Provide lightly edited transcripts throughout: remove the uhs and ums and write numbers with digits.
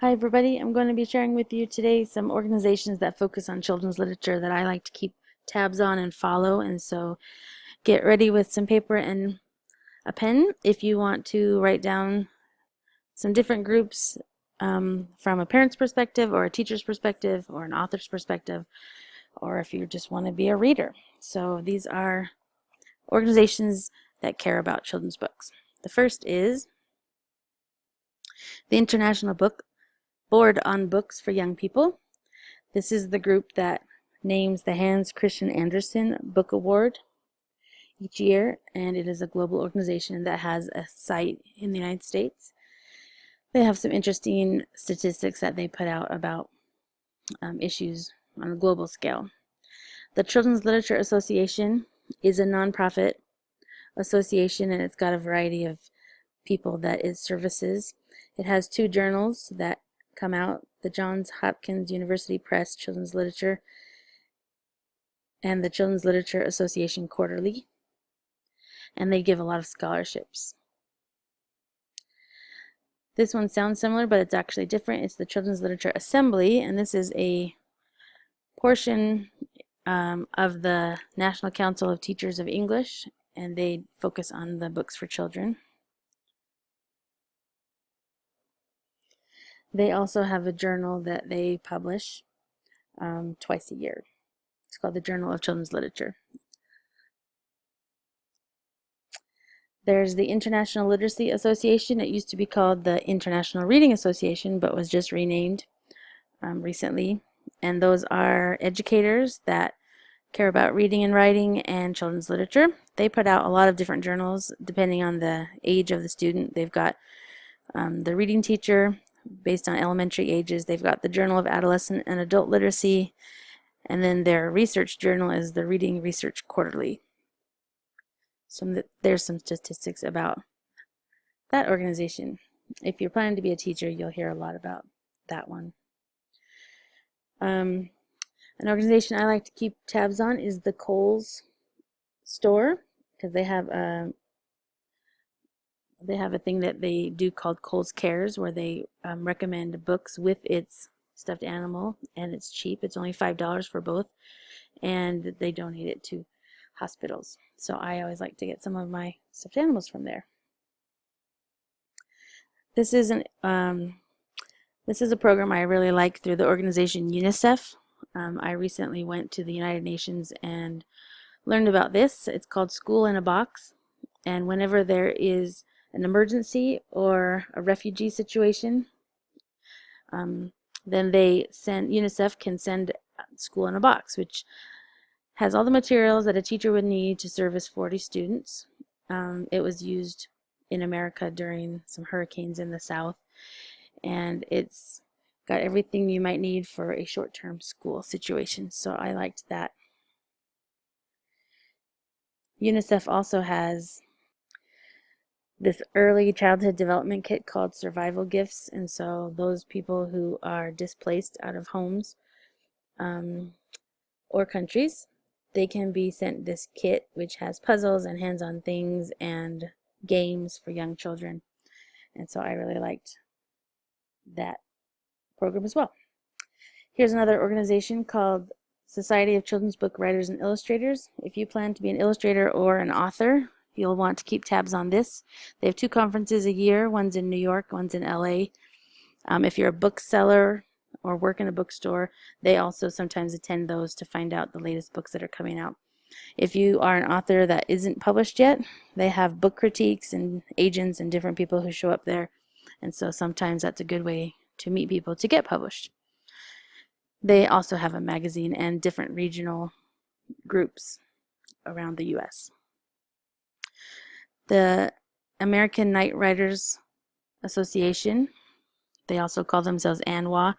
Hi everybody, I'm going to be sharing with you today some organizations that focus on children's literature that I like to keep tabs on and follow, and so get ready with some paper and a pen if you want to write down some different groups from a parent's perspective or a teacher's perspective or an author's perspective, or if you just want to be a reader. So these are organizations that care about children's books. The first is the International Board on Books for Young People. This is the group that names the Hans Christian Andersen Book Award each year, and it is a global organization that has a site in the United States. They have some interesting statistics that they put out about issues on a global scale. The Children's Literature Association is a nonprofit association, and it's got a variety of people that it services. It has two journals that come out, the Johns Hopkins University Press Children's Literature and the Children's Literature Association Quarterly, and they give a lot of scholarships. This one sounds similar, but it's actually different. It's the Children's Literature Assembly, and this is a portion of the National Council of Teachers of English, and they focus on the books for children. They also have a journal that they publish twice a year. It's called the Journal of Children's Literature. There's the International Literacy Association. It used to be called the International Reading Association, but was just renamed recently. And those are educators that care about reading and writing and children's literature. They put out a lot of different journals depending on the age of the student. They've got the reading teacher based on elementary ages. They've got the Journal of Adolescent and Adult Literacy, and then their research journal is the Reading Research Quarterly. So there's some statistics about that organization. If you're planning to be a teacher, you'll hear a lot about that one. An organization I like to keep tabs on is the Kohl's store, because they have a thing that they do called Kohl's Cares, where they recommend books with its stuffed animal, and it's cheap. It's only $5 for both, and they donate it to hospitals. So I always like to get some of my stuffed animals from there. This is a program I really like through the organization UNICEF. I recently went to the United Nations and learned about this. It's called School in a Box, and whenever there is an emergency or a refugee situation, then UNICEF can send School in a Box, which has all the materials that a teacher would need to service 40 students. It was used in America during some hurricanes in the South, and it's got everything you might need for a short-term school situation, so I liked that. UNICEF also has this early childhood development kit called Survival Gifts, and so those people who are displaced out of homes or countries, they can be sent this kit, which has puzzles and hands-on things and games for young children. And so I really liked that program as well. Here's another organization called Society of Children's Book Writers and Illustrators. If you plan to be an illustrator or an author, you'll want to keep tabs on this. They have two conferences a year. One's in New York, one's in LA. If you're a bookseller or work in a bookstore, they also sometimes attend those to find out the latest books that are coming out. If you are an author that isn't published yet, they have book critiques and agents and different people who show up there, and so sometimes that's a good way to meet people to get published. They also have a magazine and different regional groups around the US. The American Night Writers Association, they also call themselves ANWA.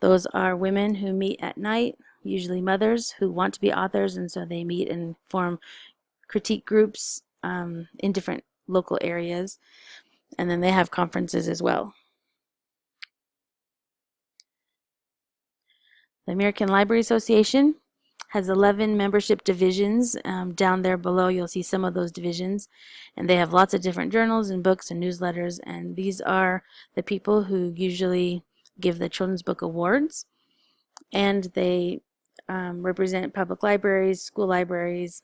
Those are women who meet at night, usually mothers who want to be authors, and so they meet and form critique groups in different local areas, and then they have conferences as well. The American Library Association has 11 membership divisions. Down there below you'll see some of those divisions, and they have lots of different journals and books and newsletters, and these are the people who usually give the Children's Book Awards, and they represent public libraries, school libraries,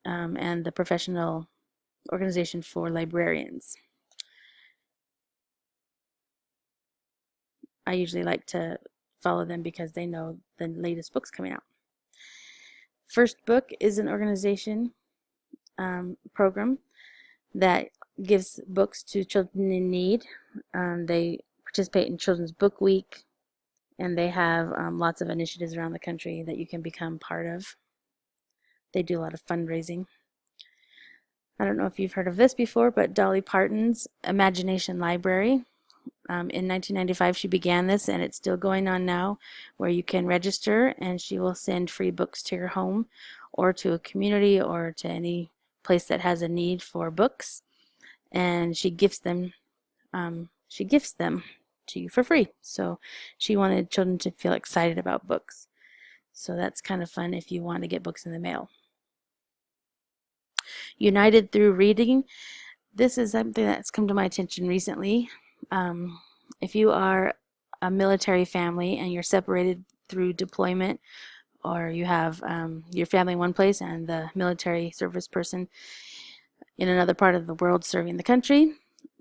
and the professional organization for librarians. I usually like to follow them because they know the latest books coming out. First Book is an organization program that gives books to children in need. They participate in Children's Book Week, and they have lots of initiatives around the country that you can become part of. They do a lot of fundraising. I don't know if you've heard of this before, but Dolly Parton's Imagination Library. In 1995 she began this, and it's still going on now, where you can register and she will send free books to your home or to a community or to any place that has a need for books, and she gifts them to you for free. So she wanted children to feel excited about books, so that's kind of fun if you want to get books in the mail. United Through Reading. This is something that's come to my attention recently. If you are a military family and you're separated through deployment, or you have your family in one place and the military service person in another part of the world serving the country,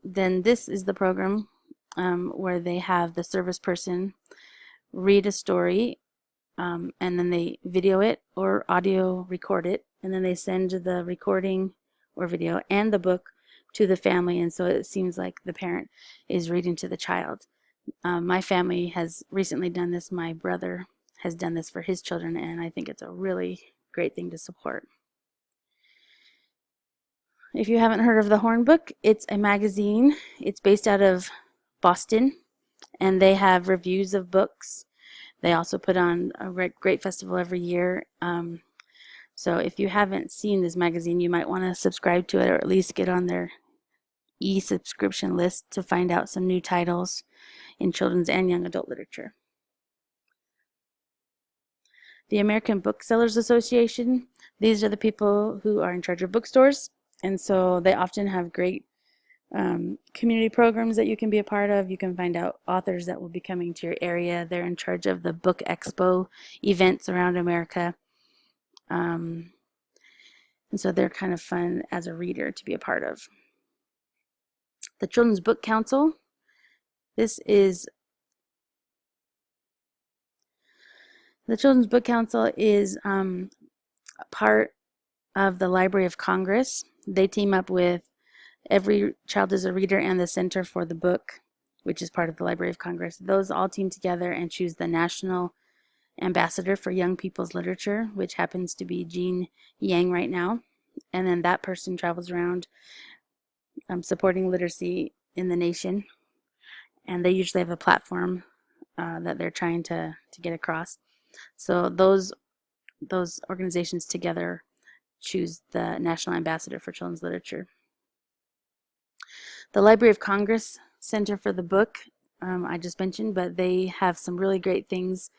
then this is the program where they have the service person read a story, and then they video it or audio record it, and then they send the recording or video and the book to the family, and so it seems like the parent is reading to the child. My family has recently done this. My brother has done this for his children, and I think it's a really great thing to support. If you haven't heard of the Horn Book, it's a magazine. It's based out of Boston, and they have reviews of books. They also put on a great festival every year. So if you haven't seen this magazine, you might want to subscribe to it, or at least get on their e-subscription list to find out some new titles in children's and young adult literature. The American Booksellers Association, these are the people who are in charge of bookstores, and so they often have great community programs that you can be a part of. You can find out authors that will be coming to your area. They're in charge of the Book Expo events around America. And so they're kind of fun as a reader to be a part of. The Children's Book Council. The Children's Book Council is a part of the Library of Congress. They team up with Every Child is a Reader and the Center for the Book, which is part of the Library of Congress. Those all team together and choose the National Ambassador for Young People's Literature, which happens to be Jean Yang right now. And then that person travels around supporting literacy in the nation. And they usually have a platform that they're trying to get across. So those organizations together choose the National Ambassador for Children's Literature. The Library of Congress Center for the Book, I just mentioned, but they have some really great things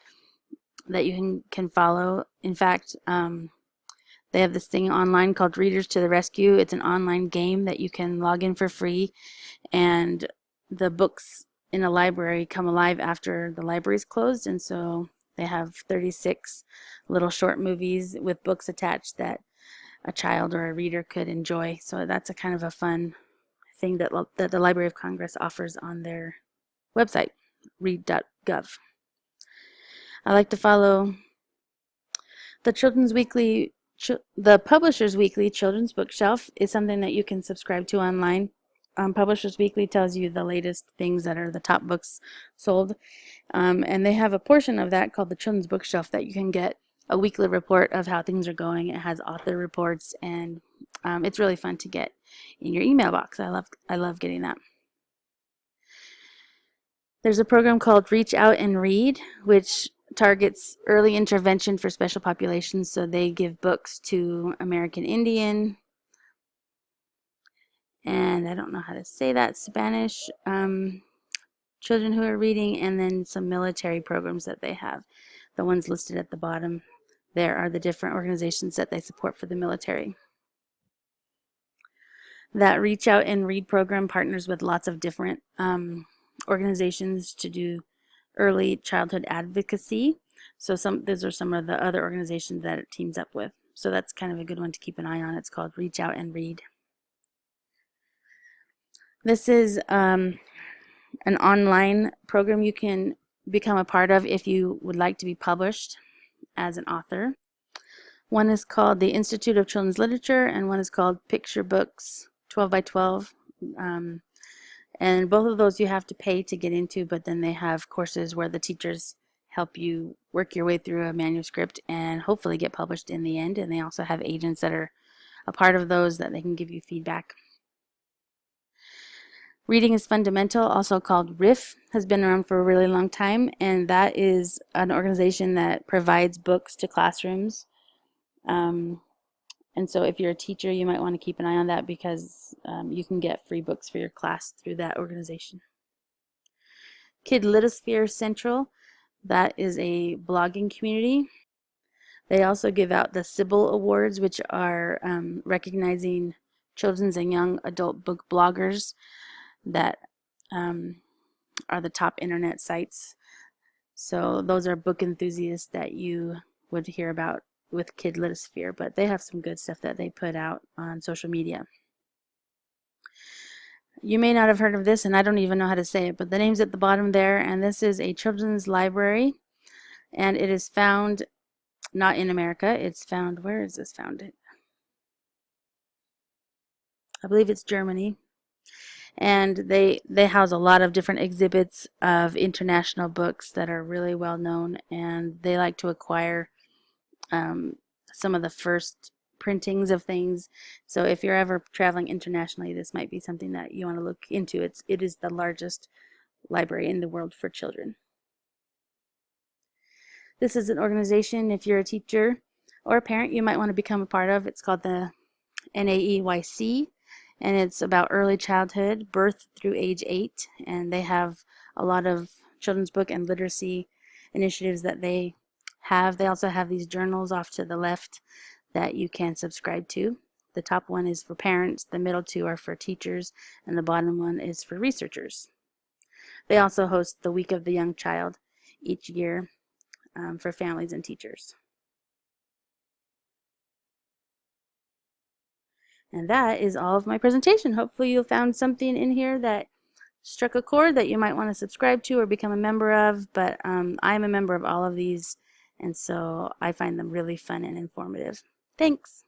that you can follow. In fact, they have this thing online called Readers to the Rescue. It's an online game that you can log in for free, and the books in a library come alive after the library is closed, and so they have 36 little short movies with books attached that a child or a reader could enjoy. So that's a kind of a fun thing that the Library of Congress offers on their website, read.gov. I like to follow the Children's Weekly. The Publishers Weekly Children's Bookshelf is something that you can subscribe to online. Publishers Weekly tells you the latest things that are the top books sold, and they have a portion of that called the Children's Bookshelf that you can get a weekly report of how things are going. It has author reports, and it's really fun to get in your email box. I love getting that. There's a program called Reach Out and Read, which targets early intervention for special populations. So they give books to American Indian, and I don't know how to say that, Spanish children who are reading, and then some military programs that they have. The ones listed at the bottom there are the different organizations that they support for the military. That Reach Out and Read program partners with lots of different organizations to do early childhood advocacy. So those are some of the other organizations that it teams up with. So that's kind of a good one to keep an eye on. It's called Reach Out and Read. This is an online program you can become a part of if you would like to be published as an author. One is called the Institute of Children's Literature, and one is called Picture Books 12 by 12. And both of those you have to pay to get into, but then they have courses where the teachers help you work your way through a manuscript and hopefully get published in the end. And they also have agents that are a part of those that they can give you feedback. Reading is Fundamental, also called RIF, has been around for a really long time, and that is an organization that provides books to classrooms. And so if you're a teacher, you might want to keep an eye on that because you can get free books for your class through that organization. Kid Litosphere Central, that is a blogging community. They also give out the Sybil Awards, which are recognizing children's and young adult book bloggers that are the top internet sites. So those are book enthusiasts that you would hear about with Kid Litosphere, but they have some good stuff that they put out on social media. You may not have heard of this, and I don't even know how to say it, but the name's at the bottom there, and this is a children's library, and it is found not in America. It's found, where is this found? I believe it's Germany. And they house a lot of different exhibits of international books that are really well known, and they like to acquire some of the first printings of things. So if you're ever traveling internationally, this might be something that you want to look into. It is the largest library in the world for children. This is an organization, if you're a teacher or a parent, you might want to become a part of. It's called the NAEYC, and it's about early childhood, birth through age 8, and they have a lot of children's book and literacy initiatives that they have. They also have these journals off to the left that you can subscribe to. The top one is for parents, the middle two are for teachers, and the bottom one is for researchers. They also host the Week of the Young Child each year for families and teachers. And that is all of my presentation. Hopefully you found something in here that struck a chord that you might want to subscribe to or become a member of, but I'm a member of all of these, and so I find them really fun and informative. Thanks.